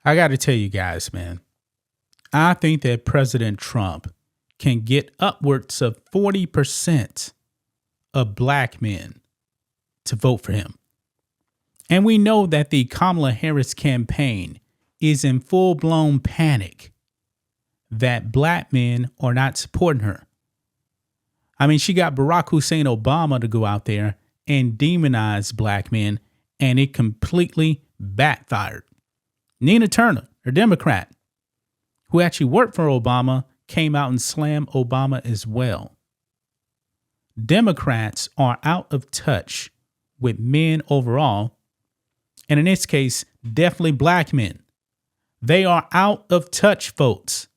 I got to tell you guys, man, I think that President Trump can get upwards of 40% of black men to vote for him. And we know that the Kamala Harris campaign is in full-blown panic that black men are not supporting her. I mean, she got Barack Hussein Obama to go out there and demonize black men, and it completely backfired. Nina Turner, a Democrat, who actually worked for Obama, came out and slammed Obama as well. Democrats are out of touch with men overall, and in this case, definitely black men. They are out of touch, folks.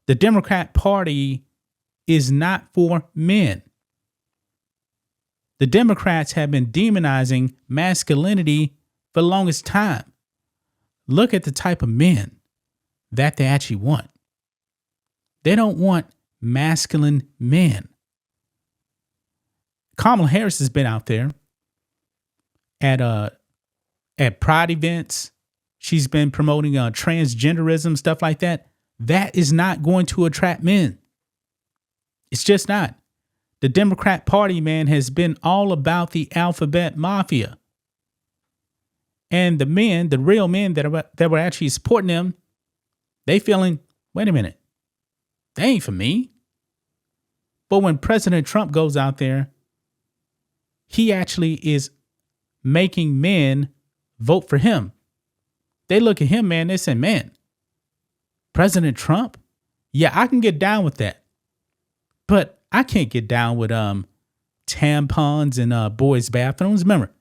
The Democrat Party is not for men. The Democrats have been demonizing masculinity for the longest time. Look at the type of men that they actually want. They don't want masculine men. Kamala Harris has been out there at pride events. She's been promoting transgenderism, stuff like that. That is not going to attract men. It's just not. The Democrat Party, man, has been all about the alphabet mafia. And the men, the real men that were actually supporting them, they feeling, wait a minute, they ain't for me. But when President Trump goes out there, he actually is making men vote for him. They look at him, man, they say, man, President Trump? Yeah, I can get down with that. But I can't get down with tampons in boys' bathrooms. Remember,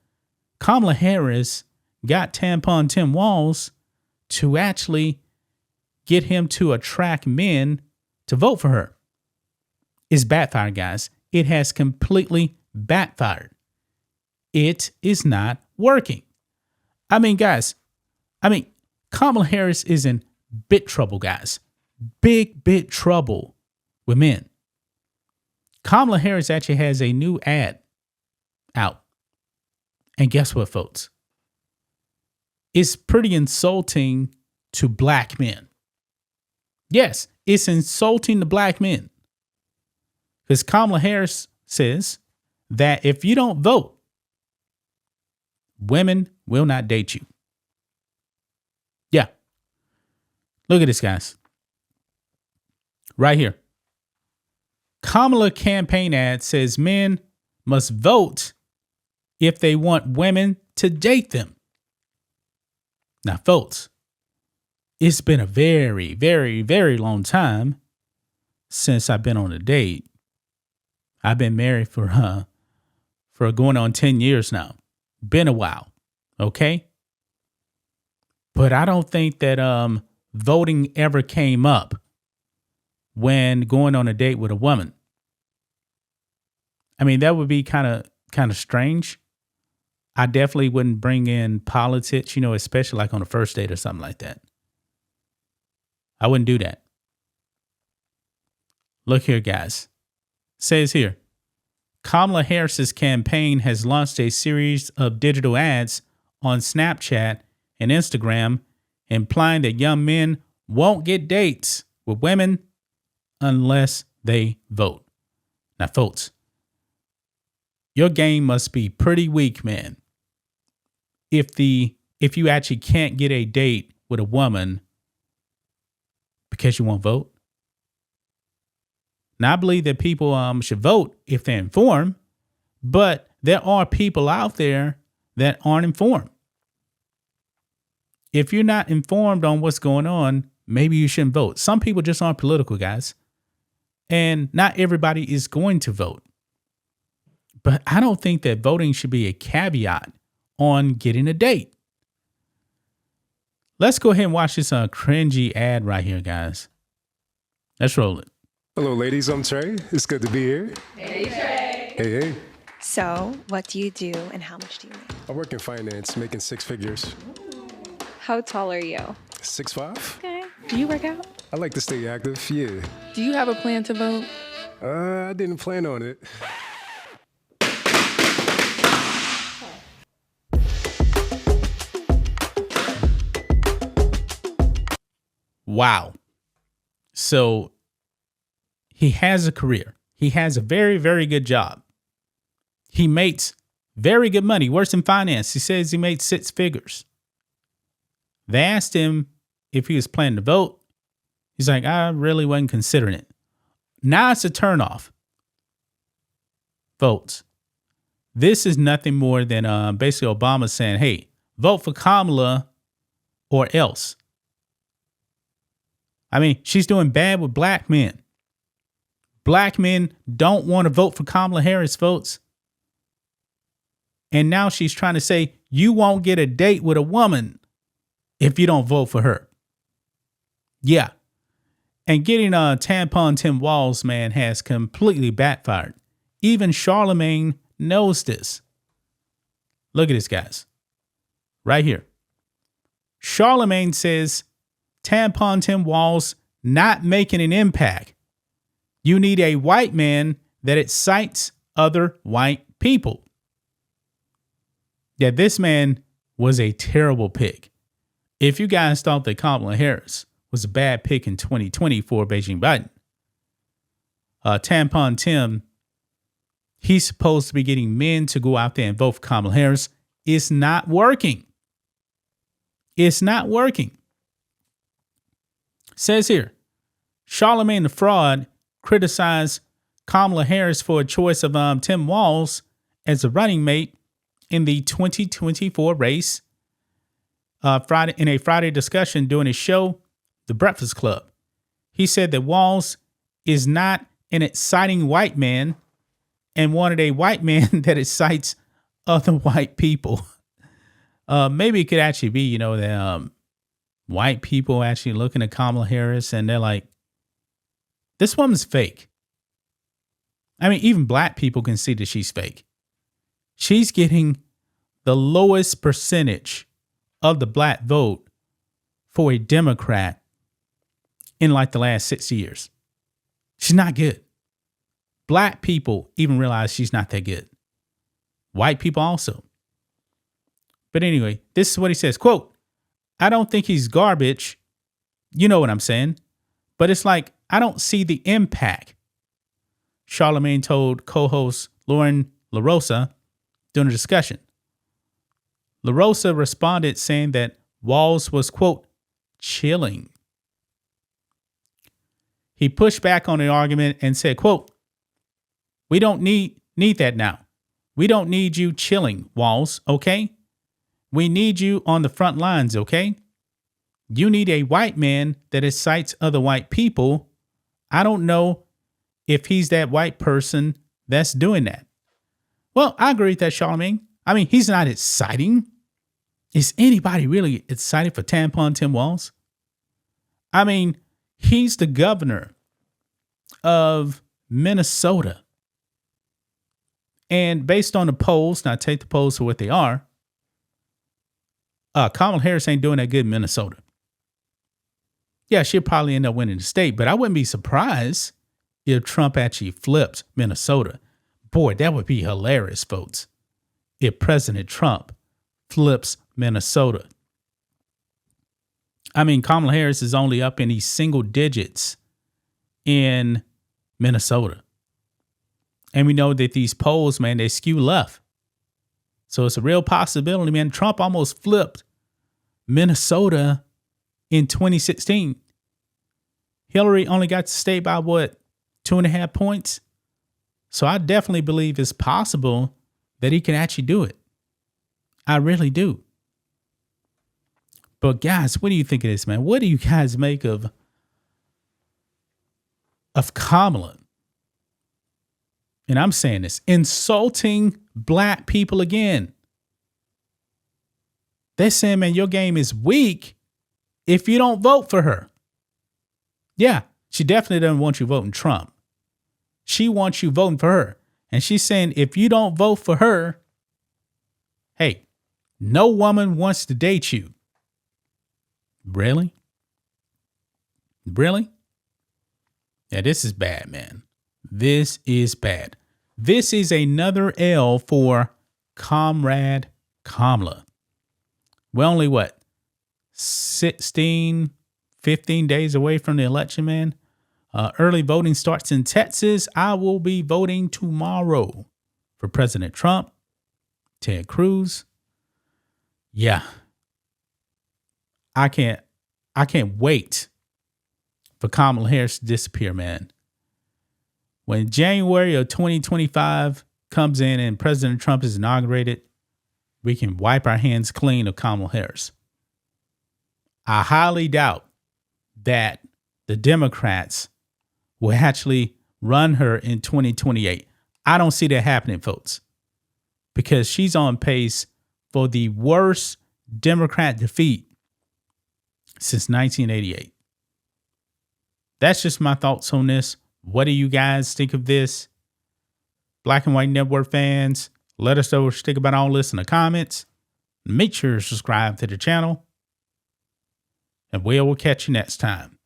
Kamala Harris got tampon Tim Walz to actually get him to attract men to vote for her. It's backfired, guys. It has completely backfired. It is not working. I mean, guys, Kamala Harris is in big trouble, guys. Big trouble with men. Kamala Harris actually has a new ad out. And guess what, folks? It's pretty insulting to black men. Yes, it's insulting to black men. Because Kamala Harris says that if you don't vote, women will not date you. Yeah. Look at this, guys. Right here. Kamala campaign ad says men must vote if they want women to date them. Now, folks, it's been a very long time since I've been on a date. I've been married for going on 10 years now. Been a while. Okay. But I don't think that voting ever came up when going on a date with a woman. I mean, that would be kind of strange. I definitely wouldn't bring in politics, especially like on a first date or something like that. I wouldn't do that. Look here, guys. It says here, Kamala Harris's campaign has launched a series of digital ads on Snapchat and Instagram, implying that young men won't get dates with women unless they vote. Now, folks, your game must be pretty weak, man. If you actually can't get a date with a woman because you won't vote. Now, I believe that people should vote if they're informed, but there are people out there that aren't informed. If you're not informed on what's going on, maybe you shouldn't vote. Some people just aren't political, guys. And not everybody is going to vote. But I don't think that voting should be a caveat on getting a date. Let's go ahead and watch this cringy ad right here, guys. Let's roll it. Hello, ladies. I'm Trey. It's good to be here. Hey, Trey. Hey. So, what do you do and how much do you make? I work in finance, making six figures. How tall are you? 6'5". Okay. Do you work out? I like to stay active, yeah. Do you have a plan to vote? I didn't plan on it. Wow. So he has a career. He has a very, very good job. He makes very good money, works in finance. He says he made 6 figures. They asked him if he was planning to vote. He's like, I really wasn't considering it. Now it's a turnoff. Votes. This is nothing more than basically Obama saying, hey, vote for Kamala or else. I mean, she's doing bad with black men. Black men don't want to vote for Kamala Harris, votes. And now she's trying to say, you won't get a date with a woman if you don't vote for her. Yeah. And getting tampon Tim Walz, man, has completely backfired. Even Charlemagne knows this. Look at this, guys. Right here. Charlemagne says, tampon Tim Walz not making an impact. You need a white man that excites other white people. Yeah, this man was a terrible pick. If you guys thought that Kamala Harris was a bad pick in 2020 for Beijing Biden, tampon Tim, he's supposed to be getting men to go out there and vote for Kamala Harris. It's not working. It's not working. Says here, Charlemagne the fraud criticized Kamala Harris for a choice of Tim Walz as a running mate in the 2024 race. In a Friday discussion during his show, The Breakfast Club, he said that Walz is not an exciting white man and wanted a white man that excites other white people. Maybe it could actually be, that white people actually looking at Kamala Harris and they're like, this woman's fake. I mean, even black people can see that she's fake. She's getting the lowest percentage of the black vote for a Democrat in like the last 6 years. She's not good. Black people even realize she's not that good. White people also. But anyway, this is what he says, quote, I don't think he's garbage. You know what I'm saying? But it's like, I don't see the impact. Charlemagne told co-host Lauren LaRosa during a discussion. LaRosa responded saying that Walz was, quote, chilling. He pushed back on the argument and said, quote, we don't need that now. We don't need you chilling, Walz, okay? We need you on the front lines, okay? You need a white man that excites other white people. I don't know if he's that white person that's doing that. Well, I agree with that, Charlemagne. I mean, he's not exciting. Is anybody really excited for tampon Tim Walz? I mean, he's the governor of Minnesota. And based on the polls, now take the polls for what they are, Kamala Harris ain't doing that good in Minnesota. Yeah, she'll probably end up winning the state, but I wouldn't be surprised if Trump actually flips Minnesota. Boy, that would be hilarious, folks, if President Trump flips Minnesota. I mean, Kamala Harris is only up in these single digits in Minnesota. And we know that these polls, man, they skew left. So it's a real possibility, man. Trump almost flipped Minnesota in 2016. Hillary only got to stay by 2.5 points. So I definitely believe it's possible that he can actually do it. I really do. But guys, what do you think of this, man? What do you guys make of Kamala? And I'm saying this, insulting black people again. They're saying, man, your game is weak if you don't vote for her. Yeah, she definitely doesn't want you voting Trump. She wants you voting for her. And she's saying, if you don't vote for her, hey, no woman wants to date you. Really? Really? Yeah, this is bad, man. This is bad. This is another L for Comrade Kamala. We're only 16, 15 days away from the election, man. Early voting starts in Texas. I will be voting tomorrow for President Trump, Ted Cruz. Yeah. I can't wait for Kamala Harris to disappear, man. When January of 2025 comes in and President Trump is inaugurated, we can wipe our hands clean of Kamala Harris. I highly doubt that the Democrats will actually run her in 2028. I don't see that happening, folks, because she's on pace for the worst Democrat defeat since 1988. That's just my thoughts on this. What do you guys think of this? Black and White Network fans, let us know what you think about all this in the comments. Make sure to subscribe to the channel. And we will catch you next time.